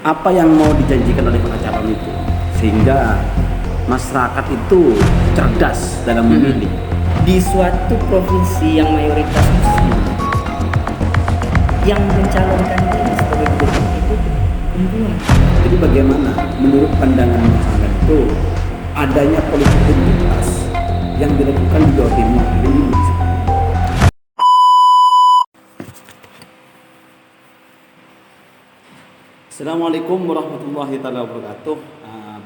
Apa yang mau dijanjikan oleh para calon itu, sehingga masyarakat itu cerdas dalam memilih. Di suatu provinsi yang mayoritas muslim, yang mencalonkan diri sebagai gubernur itu perempuan. Jadi bagaimana menurut pandangan masyarakat itu adanya politik identitas yang dilakukan di Jawa Timur ini? Assalamualaikum warahmatullahi wabarakatuh.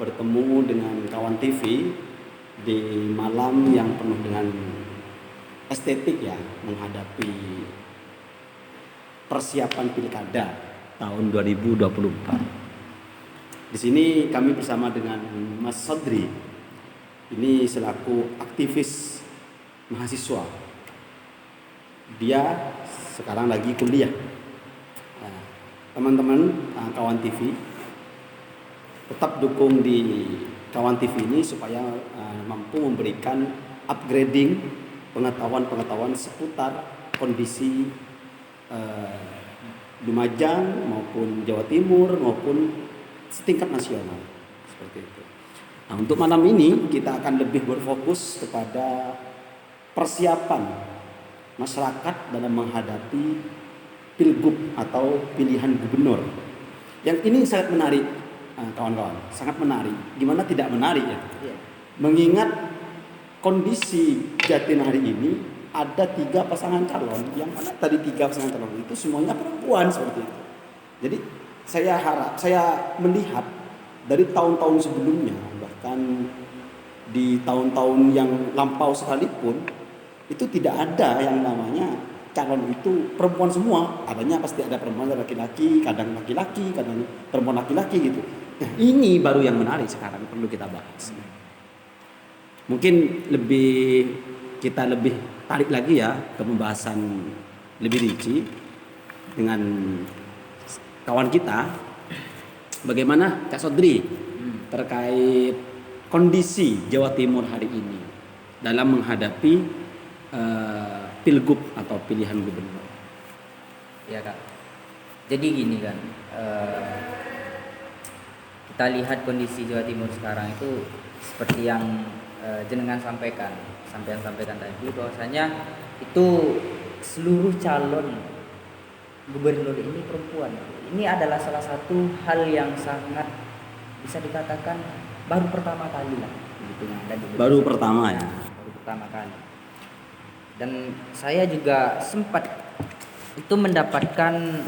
Bertemu dengan kawan TV di malam yang penuh dengan estetik ya, menghadapi persiapan pilkada tahun 2024. Di sini kami bersama dengan Mas Sodri. Ini selaku aktivis mahasiswa. Dia sekarang lagi kuliah. Teman-teman kawan TV, tetap dukung di kawan TV ini supaya mampu memberikan upgrading pengetahuan-pengetahuan seputar kondisi Lumajang maupun Jawa Timur maupun setingkat nasional, seperti itu. Nah, untuk malam ini kita akan lebih berfokus kepada persiapan masyarakat dalam menghadapi pilgub atau pilihan gubernur. Yang ini sangat menarik, kawan-kawan, sangat menarik. Gimana tidak menarik ya? Mengingat kondisi Jatim hari ini ada 3 pasangan calon, yang mana tadi 3 pasangan calon itu semuanya perempuan seperti itu. Jadi saya melihat dari tahun-tahun sebelumnya, bahkan di tahun-tahun yang lampau sekalipun, itu tidak ada yang namanya calon itu perempuan semua. Adanya pasti ada perempuan laki-laki, kadang laki-laki, kadang perempuan laki-laki gitu. Nah, ini baru yang menarik sekarang perlu kita bahas. Mungkin kita lebih tarik lagi ya ke pembahasan lebih rinci dengan kawan kita. Bagaimana Kak Sodri terkait kondisi Jawa Timur hari ini dalam menghadapi pilgub atau pilihan gubernur. Ya Kak. Jadi gini kan, kita lihat kondisi Jawa Timur sekarang itu seperti yang jenengan sampaikan tadi, bahwasanya itu seluruh calon gubernur ini perempuan. Ini adalah salah satu hal yang sangat bisa dikatakan baru pertama kali lah, gitu kan. Baru pertama ya. Baru pertama kali. Dan saya juga sempat itu mendapatkan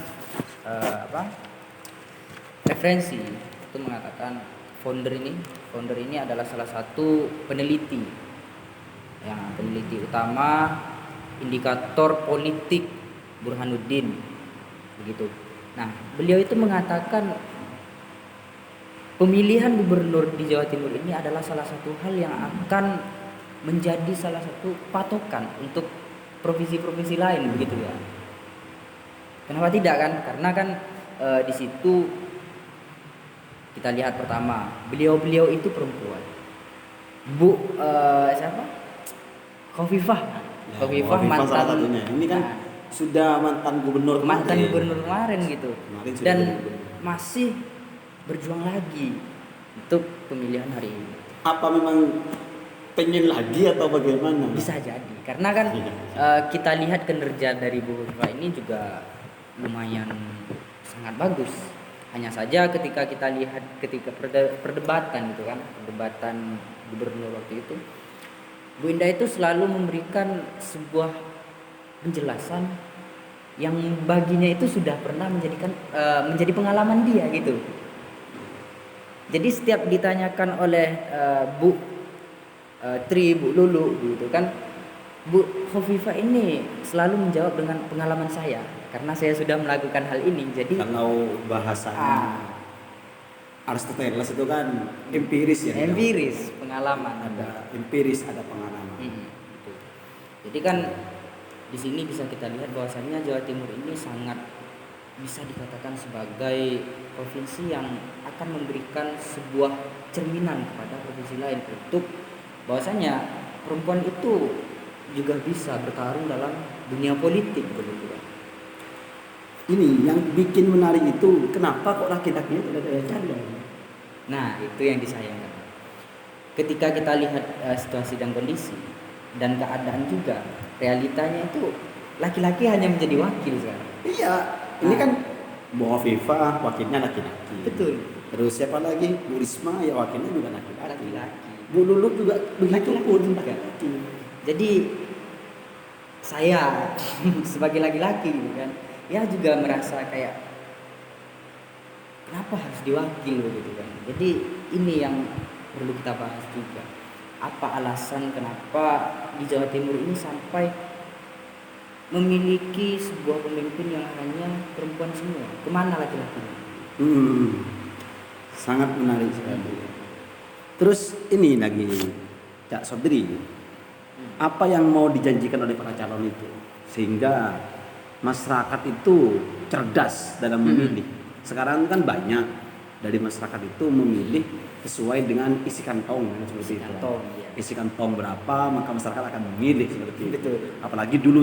referensi itu mengatakan founder ini adalah salah satu peneliti utama indikator politik Burhanuddin begitu. Nah, beliau itu mengatakan pemilihan gubernur di Jawa Timur ini adalah salah satu hal yang akan menjadi salah satu patokan untuk provinsi-provinsi lain begitu ya. Kenapa tidak kan? Karena kan di situ kita lihat pertama beliau itu perempuan. Siapa? Khofifah mantan salah satunya. Ini kan sudah mantan gubernur kemarin gitu. Dan masih berjuang lagi untuk pemilihan hari ini. Apa memang pengen lagi atau bagaimana? Bisa jadi karena kan kita lihat kinerja dari Bu Khofifah ini juga lumayan sangat bagus. Hanya saja ketika kita lihat perdebatan gubernur waktu itu, Bu Indah itu selalu memberikan sebuah penjelasan yang baginya itu sudah pernah menjadi pengalaman dia gitu. Jadi setiap ditanyakan oleh Bu Bu Lulu gitu kan, Bu Khofifah ini selalu menjawab dengan pengalaman saya karena saya sudah melakukan hal ini. Jadi kalau bahasanya Aristoteles itu kan empiris ya. Empiris, pengalaman. Ada empiris, ada pengalaman. Jadi kan di sini bisa kita lihat bahwasannya Jawa Timur ini sangat bisa dikatakan sebagai provinsi yang akan memberikan sebuah cerminan kepada provinsi lain untuk bahwasanya perempuan itu juga bisa bertarung dalam dunia politik begitu kan. ini yang bikin menarik itu kenapa kok laki-lakinya tidak ada calon? Nah, itu yang disayangkan. Ketika kita lihat situasi dan kondisi dan keadaan juga, realitanya itu laki-laki hanya menjadi wakil sekarang. Iya, ini kan Bu Hovifah wakilnya laki-laki. Betul. Terus siapa lagi? Bu Risma ya wakilnya juga laki-laki. Laki-laki. Bu Lulu juga begitu Laki-laki pun juga. laki-laki. Jadi saya sebagai laki-laki gitu kan, ya juga merasa kayak kenapa harus diwakil gitu kan. Jadi ini yang perlu kita bahas juga. Apa alasan kenapa di Jawa Timur ini sampai memiliki sebuah pemimpin yang hanya perempuan semua? Kemana laki-lakinya? Sangat menarik sekali. Terus ini lagi Cak Sodri, apa yang mau dijanjikan oleh para calon itu sehingga masyarakat itu cerdas dalam memilih. Sekarang kan banyak dari masyarakat itu memilih sesuai dengan isi kantong seperti itu. Iya. Isi kantong berapa maka masyarakat akan memilih seperti itu. Betul. Apalagi dulu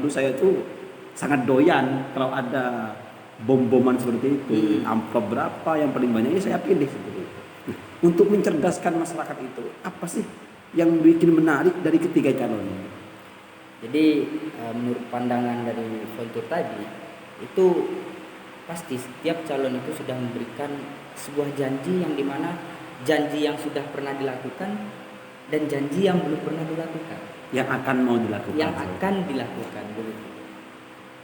saya tuh sangat doyan kalau ada bom-boman seperti itu. Amplop berapa yang paling banyaknya saya pilih seperti itu. Untuk mencerdaskan masyarakat itu, apa sih yang bikin menarik dari ketiga calon ini? Jadi menurut pandangan dari Voltur tadi, itu pasti setiap calon itu sudah memberikan sebuah janji yang dimana janji yang sudah pernah dilakukan dan janji yang belum pernah dilakukan. Yang akan mau dilakukan. Yang akan dilakukan begitu.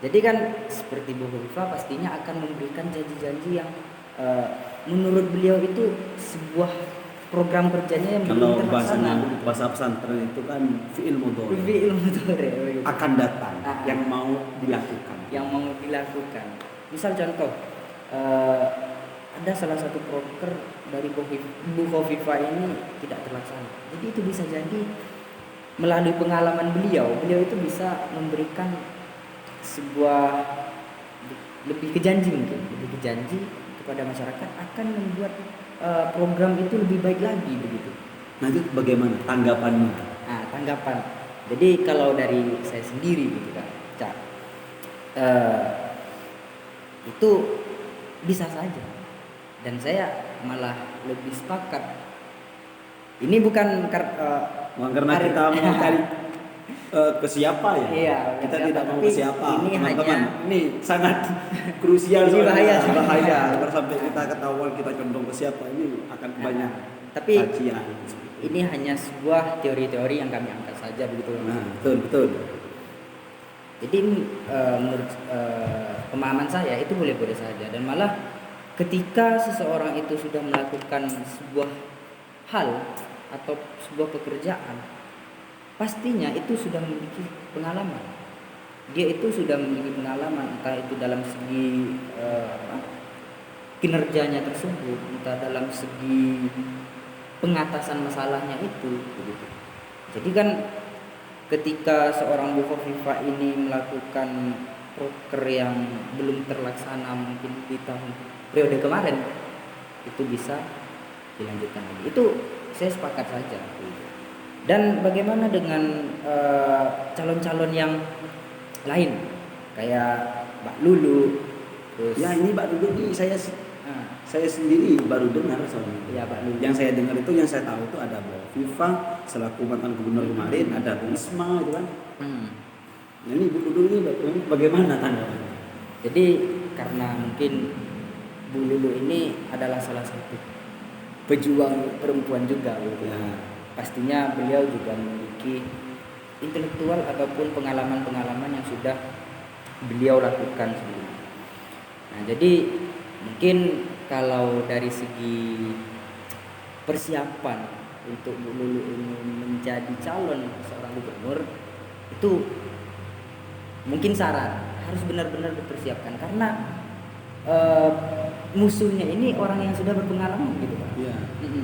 Jadi kan seperti Bu Hovifah pastinya akan memberikan janji-janji yang menurut beliau itu sebuah program kerjanya yang belum terlaksana. Kalau bahasa pesantren itu kan fi'il mudhari. Fi'il mudhari akan datang yang mau dilakukan. Yang mau dilakukan. Misal contoh ada salah satu proker dari Bu Hovifah ini tidak terlaksana. Jadi itu bisa jadi melalui pengalaman beliau itu bisa memberikan sebuah lebih ke janji kepada masyarakat akan membuat program itu lebih baik lagi begitu. Nah itu bagaimana tanggapannya? Nah, tanggapan. Jadi kalau dari saya sendiri gitu kan, Cak, itu bisa saja. Dan saya malah lebih sepakat. Ini bukan karena kita mau cari ke siapa ya? Iya, kita tidak mau ke siapa. Ini teman-teman, ini sangat krusial. Ini bahaya. Kalau sampai kita ketahuan kita condong ke siapa, ini akan banyak. Tapi kajian. Ini hanya sebuah teori-teori yang kami angkat saja begitu. Nah, betul. Jadi menurut pemahaman saya itu boleh-boleh saja, dan malah ketika seseorang itu sudah melakukan sebuah hal atau sebuah pekerjaan, pastinya itu sudah memiliki pengalaman. Dia itu sudah memiliki pengalaman, entah itu dalam segi kinerjanya tersebut, entah dalam segi pengatasan masalahnya itu begitu. Jadi kan ketika seorang Bu Hovifah ini melakukan proker yang belum terlaksana mungkin di tahun periode kemarin, itu bisa dilanjutkan lagi. Itu saya sepakat saja. Dan bagaimana dengan calon-calon yang lain kayak Mbak Lulu, terus Ya ini Mbak Lulu ini saya sendiri baru dengar soalnya. Ya Mbak Lulu. Yang saya dengar itu, yang saya tahu itu ada Bu Hovifah selaku mantan gubernur kemarin, ada Bu Risma gitu kan. Nah, ini Bu Lulu ini bagaimana tanggapannya? Jadi karena mungkin Bu Lulu ini adalah salah satu pejuang perempuan juga gitu. Ya. Pastinya beliau juga memiliki intelektual ataupun pengalaman-pengalaman yang sudah beliau lakukan sebelumnya. Nah, jadi mungkin kalau dari segi persiapan untuk Bu Lulu ini menjadi calon seorang gubernur, itu mungkin saran harus benar-benar dipersiapkan karena musuhnya ini orang yang sudah berpengalaman gitu Pak. Iya.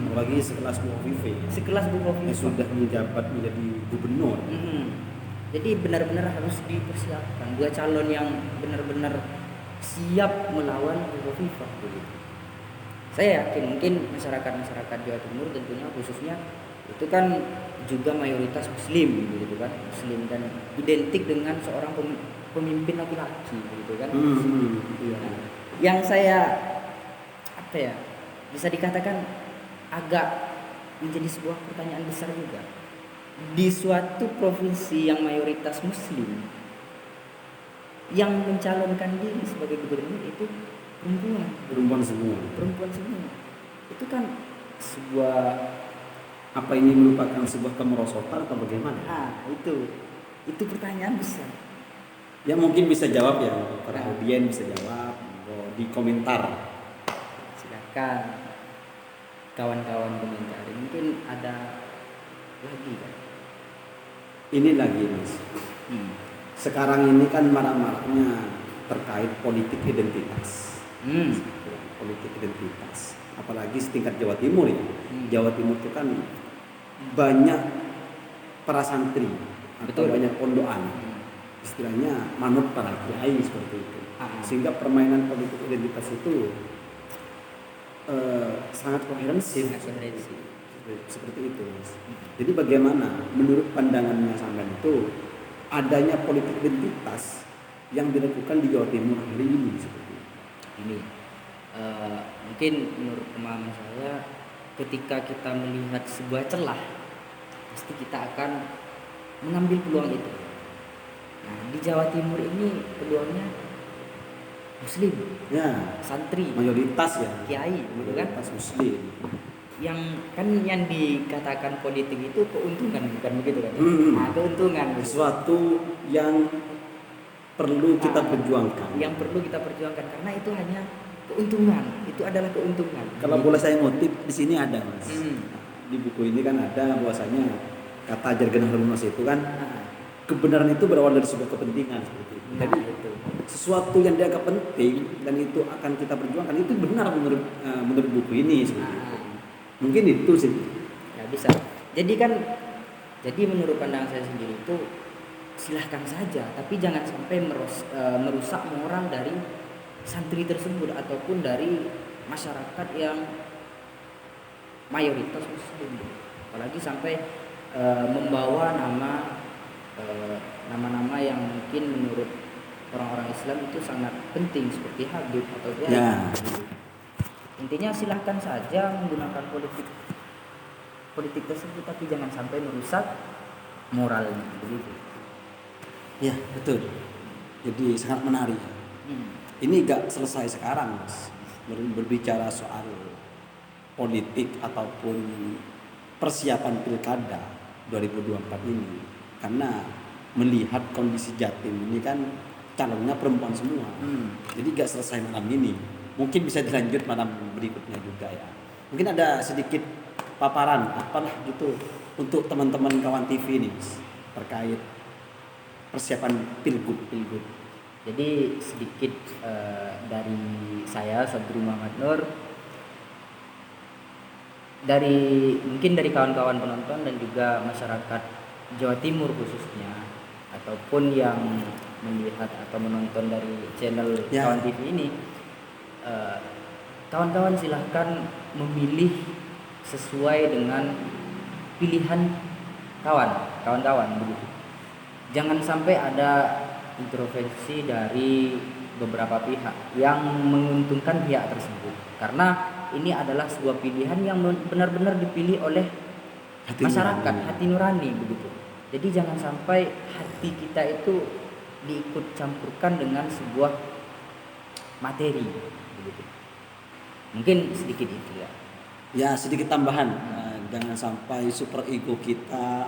Apalagi sekelas Bu Hovifah. Sekelas Bu Hovifah Yang sudah menjabat menjadi gubernur. Jadi benar-benar harus dipersiapkan dua calon yang benar-benar siap melawan Bu Hovifah begitu. Saya yakin mungkin masyarakat Jawa Timur tentunya khususnya itu kan juga mayoritas muslim gitu kan, muslim dan identik dengan seorang pemimpin laki-laki gitu kan. Iya. Yang saya apa ya, bisa dikatakan agak menjadi sebuah pertanyaan besar juga, di suatu provinsi yang mayoritas muslim, yang mencalonkan diri sebagai gubernur itu Perempuan semua. Itu kan sebuah, Apa ini merupakan sebuah kemerosotan atau bagaimana? itu pertanyaan besar. Ya mungkin bisa jawab ya, para Nah. audien bisa jawab di komentar. Silakan kawan-kawan komentar, mungkin ada lagi kan. Ini lagi Mas. Sekarang ini kan marak-maraknya terkait politik identitas. Politik identitas. Apalagi setingkat Jawa Timur ya. Jawa Timur itu kan banyak para santri atau Betul. banyak pondokan. Istilahnya manut para kiai seperti itu. Sehingga permainan politik identitas itu sangat komprehensif. Seperti itu Mas. Jadi bagaimana menurut pandangannya sampean itu adanya politik identitas yang dilakukan di Jawa Timur hari ini seperti itu? Ini mungkin menurut pemahaman saya, ketika kita melihat sebuah celah, pasti kita akan mengambil peluang itu. Nah, di Jawa Timur ini peluangnya muslim, Ya, santri, mayoritas ya. kiai, gitu kan? Mayoritas muslim. Yang dikatakan politik itu keuntungan, bukan begitu kan? Nah, keuntungan Sesuatu yang perlu kita perjuangkan. yang perlu kita perjuangkan, karena itu hanya keuntungan, itu adalah keuntungan. Kalau boleh saya ngutip di sini ada Mas. Hmm. Di buku ini kan ada bahwasanya kata jargon Harun Mas itu kan Nah, kebenaran itu berawal dari sebuah kepentingan seperti itu. Jadi itu. sesuatu yang dianggap penting dan itu akan kita perjuangkan itu benar menurut buku ini seperti itu. Mungkin itu sih. Ya bisa. Jadi menurut pandangan saya sendiri itu silahkan saja, tapi jangan sampai merusak moral dari santri tersebut ataupun dari masyarakat yang mayoritas muslim. Apalagi sampai membawa nama-nama yang mungkin menurut orang-orang Islam itu sangat penting, seperti Habib atau Ya. Intinya silahkan saja menggunakan politik tersebut, tapi jangan sampai merusak moralnya begitu. Ya, betul. Jadi sangat menarik. Ini gak selesai sekarang Mas, berbicara soal politik ataupun persiapan pilkada 2024 ini, karena melihat kondisi Jatim ini kan calonnya perempuan semua. Jadi gak selesai malam ini, mungkin bisa dilanjut malam berikutnya juga ya. Mungkin ada sedikit paparan apalah gitu untuk teman-teman kawan TV ini Mas, terkait persiapan pilgub. Jadi sedikit dari saya, Sabri Muhammad Nur, mungkin dari kawan-kawan penonton dan juga masyarakat Jawa Timur khususnya, ataupun yang melihat atau menonton dari channel Kawan TV ini, kawan-kawan silahkan memilih sesuai dengan pilihan kawan-kawan begitu. Jangan sampai ada intervensi dari beberapa pihak yang menguntungkan pihak tersebut, karena ini adalah sebuah pilihan yang benar-benar dipilih oleh masyarakat, hati nurani begitu. Jadi jangan sampai hati kita itu diikut campurkan dengan sebuah materi begitu. Mungkin sedikit itu ya. Ya, sedikit tambahan, jangan sampai super ego kita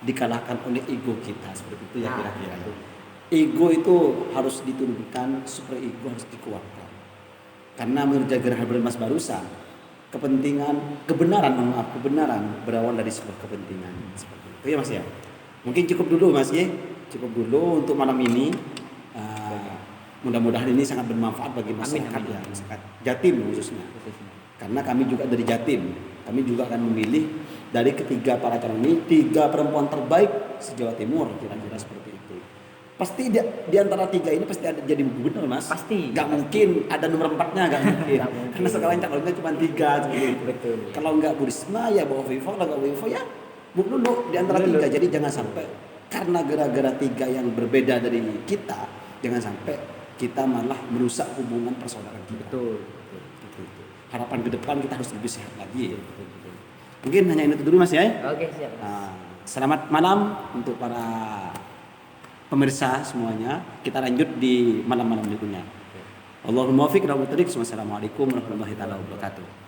dikalahkan oleh ego kita, seperti itu ya kira-kira. Ego itu harus diturunkan, super ego harus dikuatkan. Karena menurut Jagar Habril Mas barusan, kebenaran berawal dari sebuah kepentingan, seperti itu ya Mas ya. Mungkin cukup dulu Mas ya, cukup dulu untuk malam ini. Mudah-mudahan ini sangat bermanfaat bagi masyarakat ya, masyarakat Jatim khususnya. Karena kami juga dari Jatim, kami juga akan memilih dari ketiga para calon ini 3 perempuan terbaik se-Jawa Timur, kira-kira seperti itu. Pasti di antara tiga ini pasti ada jadi gubernur, Mas. Pasti. Gak mungkin ada nomor 4-nya, gak mungkin. Nggak mungkin. Karena sekarang calonnya cuma 3 seperti itu. Betul. Kalau nggak Bu Risma ya Bu Hovifah, kalau nggak Bu Hovifah ya Bu Lulu di antara Bu Lulu. 3. Jadi jangan sampai karena gara-gara 3 yang berbeda dari kita, jangan sampai kita malah merusak hubungan persaudaraan kita. Betul. Gitu. Harapan ke depan kita harus lebih sehat lagi. Mungkin hanya itu dulu Mas ya. Oke, siap. Nah, selamat malam untuk para pemirsa semuanya. Kita lanjut di malam-malam berikutnya. Allahumma waffiq wa Assalamualaikum warahmatullahi wabarakatuh.